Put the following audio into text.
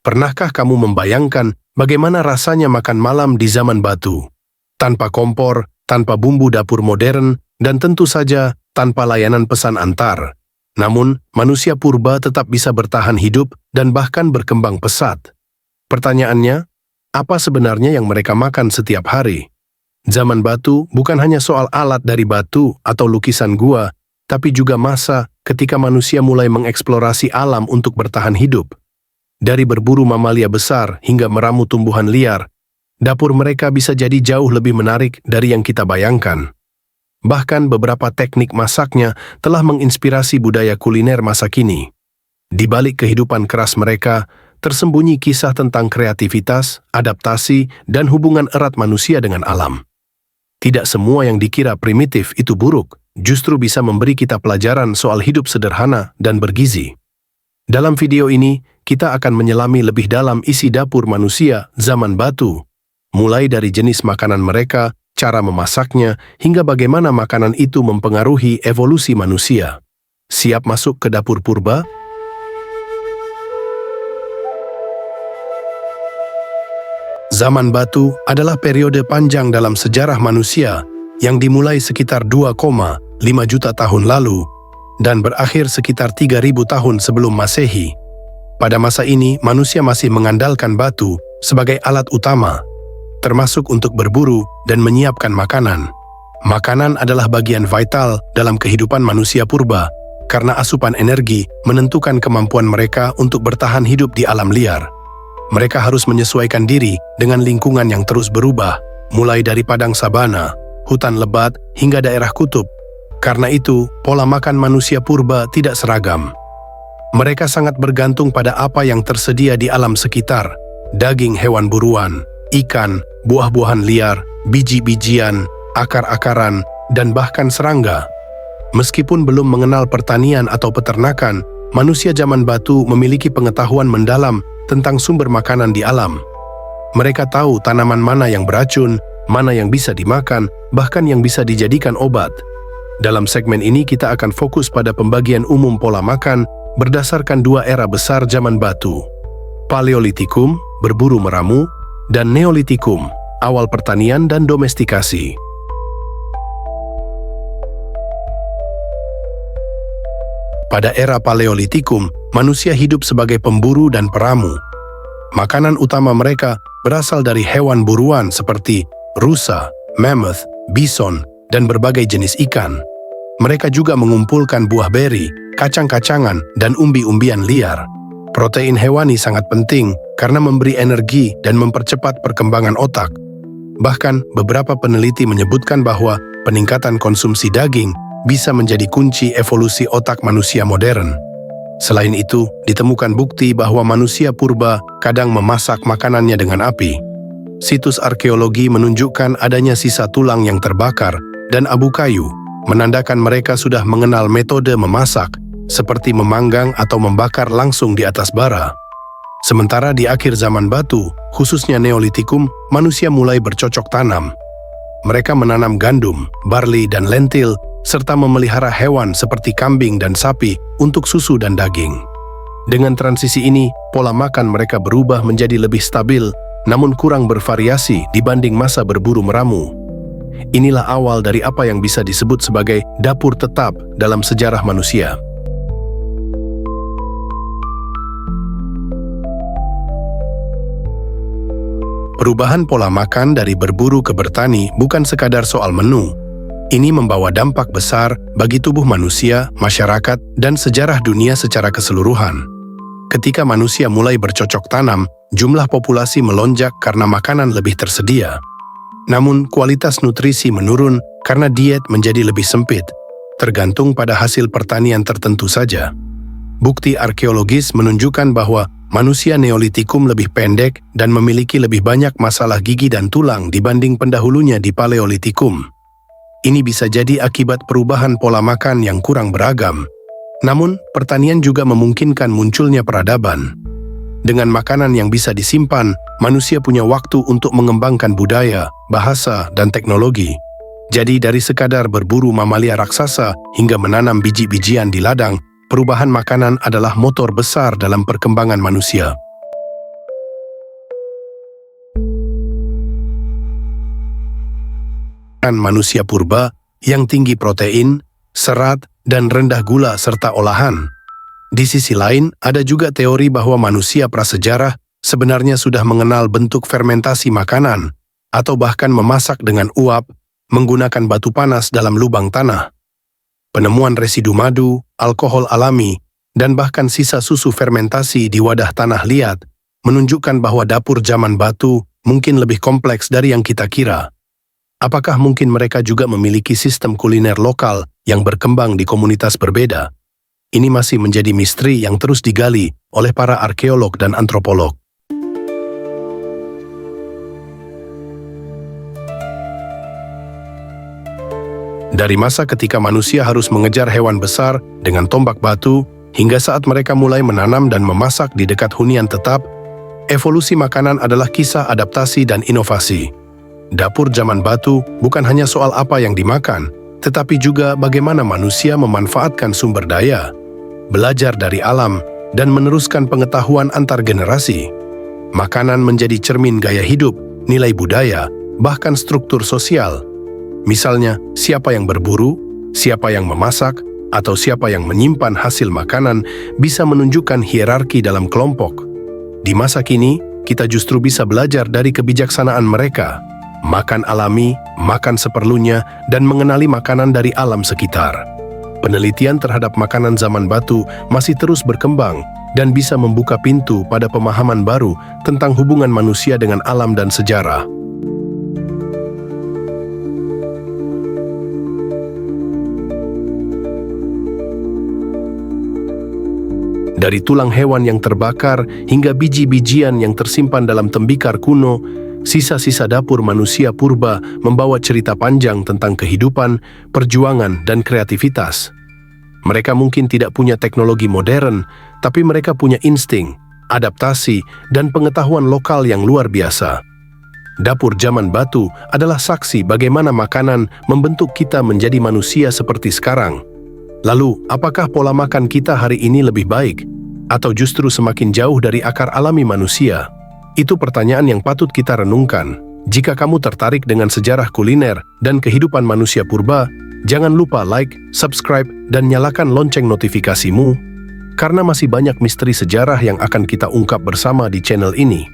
Pernahkah kamu membayangkan bagaimana rasanya makan malam di zaman batu? Tanpa kompor, tanpa bumbu dapur modern, dan tentu saja tanpa layanan pesan antar. Namun, manusia purba tetap bisa bertahan hidup dan bahkan berkembang pesat. Pertanyaannya, apa sebenarnya yang mereka makan setiap hari? Zaman batu bukan hanya soal alat dari batu atau lukisan gua, tapi juga masa ketika manusia mulai mengeksplorasi alam untuk bertahan hidup. Dari berburu mamalia besar hingga meramu tumbuhan liar, dapur mereka bisa jadi jauh lebih menarik dari yang kita bayangkan. Bahkan beberapa teknik masaknya telah menginspirasi budaya kuliner masa kini. Di balik kehidupan keras mereka, tersembunyi kisah tentang kreativitas, adaptasi, dan hubungan erat manusia dengan alam. Tidak semua yang dikira primitif itu buruk, justru bisa memberi kita pelajaran soal hidup sederhana dan bergizi. Dalam video ini, kita akan menyelami lebih dalam isi dapur manusia zaman batu, mulai dari jenis makanan mereka, cara memasaknya, hingga bagaimana makanan itu mempengaruhi evolusi manusia. Siap masuk ke dapur purba? Zaman batu adalah periode panjang dalam sejarah manusia yang dimulai sekitar 2,5 juta tahun lalu dan berakhir sekitar 3.000 tahun sebelum Masehi. Pada masa ini, manusia masih mengandalkan batu sebagai alat utama, termasuk untuk berburu dan menyiapkan makanan. Makanan adalah bagian vital dalam kehidupan manusia purba, karena asupan energi menentukan kemampuan mereka untuk bertahan hidup di alam liar. Mereka harus menyesuaikan diri dengan lingkungan yang terus berubah, mulai dari padang sabana, hutan lebat, hingga daerah kutub. Karena itu, pola makan manusia purba tidak seragam. Mereka sangat bergantung pada apa yang tersedia di alam sekitar, daging hewan buruan, ikan, buah-buahan liar, biji-bijian, akar-akaran, dan bahkan serangga. Meskipun belum mengenal pertanian atau peternakan, manusia zaman batu memiliki pengetahuan mendalam tentang sumber makanan di alam. Mereka tahu tanaman mana yang beracun, mana yang bisa dimakan, bahkan yang bisa dijadikan obat. Dalam segmen ini kita akan fokus pada pembagian umum pola makan berdasarkan dua era besar zaman batu. Paleolitikum, berburu meramu, dan Neolitikum, awal pertanian dan domestikasi. Pada era Paleolitikum, manusia hidup sebagai pemburu dan peramu. Makanan utama mereka berasal dari hewan buruan seperti rusa, mammoth, bison, dan berbagai jenis ikan. Mereka juga mengumpulkan buah beri, kacang-kacangan, dan umbi-umbian liar. Protein hewani sangat penting karena memberi energi dan mempercepat perkembangan otak. Bahkan, beberapa peneliti menyebutkan bahwa peningkatan konsumsi daging bisa menjadi kunci evolusi otak manusia modern. Selain itu, ditemukan bukti bahwa manusia purba kadang memasak makanannya dengan api. Situs arkeologi menunjukkan adanya sisa tulang yang terbakar dan abu kayu, menandakan mereka sudah mengenal metode memasak, seperti memanggang atau membakar langsung di atas bara. Sementara di akhir zaman batu, khususnya Neolitikum, manusia mulai bercocok tanam. Mereka menanam gandum, barley, dan lentil, serta memelihara hewan seperti kambing dan sapi untuk susu dan daging. Dengan transisi ini, pola makan mereka berubah menjadi lebih stabil, namun kurang bervariasi dibanding masa berburu meramu. Inilah awal dari apa yang bisa disebut sebagai dapur tetap dalam sejarah manusia. Perubahan pola makan dari berburu ke bertani bukan sekadar soal menu. Ini membawa dampak besar bagi tubuh manusia, masyarakat, dan sejarah dunia secara keseluruhan. Ketika manusia mulai bercocok tanam, jumlah populasi melonjak karena makanan lebih tersedia. Namun, kualitas nutrisi menurun karena diet menjadi lebih sempit, tergantung pada hasil pertanian tertentu saja. Bukti arkeologis menunjukkan bahwa manusia Neolitikum lebih pendek dan memiliki lebih banyak masalah gigi dan tulang dibanding pendahulunya di Paleolitikum. Ini bisa jadi akibat perubahan pola makan yang kurang beragam. Namun, pertanian juga memungkinkan munculnya peradaban. Dengan makanan yang bisa disimpan, manusia punya waktu untuk mengembangkan budaya, bahasa, dan teknologi. Jadi dari sekadar berburu mamalia raksasa hingga menanam biji-bijian di ladang, perubahan makanan adalah motor besar dalam perkembangan manusia. manusia purba yang tinggi protein, serat, dan rendah gula serta olahan. Di sisi lain, ada juga teori bahwa manusia prasejarah sebenarnya sudah mengenal bentuk fermentasi makanan atau bahkan memasak dengan uap menggunakan batu panas dalam lubang tanah. Penemuan residu madu, alkohol alami, dan bahkan sisa susu fermentasi di wadah tanah liat menunjukkan bahwa dapur zaman batu mungkin lebih kompleks dari yang kita kira. Apakah mungkin mereka juga memiliki sistem kuliner lokal yang berkembang di komunitas berbeda? Ini masih menjadi misteri yang terus digali oleh para arkeolog dan antropolog. Dari masa ketika manusia harus mengejar hewan besar dengan tombak batu, hingga saat mereka mulai menanam dan memasak di dekat hunian tetap, evolusi makanan adalah kisah adaptasi dan inovasi. Dapur zaman batu bukan hanya soal apa yang dimakan, tetapi juga bagaimana manusia memanfaatkan sumber daya, belajar dari alam, dan meneruskan pengetahuan antar generasi. Makanan menjadi cermin gaya hidup, nilai budaya, bahkan struktur sosial. Misalnya, siapa yang berburu, siapa yang memasak, atau siapa yang menyimpan hasil makanan bisa menunjukkan hierarki dalam kelompok. Di masa kini, kita justru bisa belajar dari kebijaksanaan mereka. Makan alami, makan seperlunya, dan mengenali makanan dari alam sekitar. Penelitian terhadap makanan zaman batu masih terus berkembang dan bisa membuka pintu pada pemahaman baru tentang hubungan manusia dengan alam dan sejarah. Dari tulang hewan yang terbakar hingga biji-bijian yang tersimpan dalam tembikar kuno, sisa-sisa dapur manusia purba membawa cerita panjang tentang kehidupan, perjuangan, dan kreativitas. Mereka mungkin tidak punya teknologi modern, tapi mereka punya insting, adaptasi, dan pengetahuan lokal yang luar biasa. Dapur zaman batu adalah saksi bagaimana makanan membentuk kita menjadi manusia seperti sekarang. Lalu, apakah pola makan kita hari ini lebih baik, atau justru semakin jauh dari akar alami manusia? Itu pertanyaan yang patut kita renungkan. Jika kamu tertarik dengan sejarah kuliner dan kehidupan manusia purba, jangan lupa like, subscribe, dan nyalakan lonceng notifikasimu, karena masih banyak misteri sejarah yang akan kita ungkap bersama di channel ini.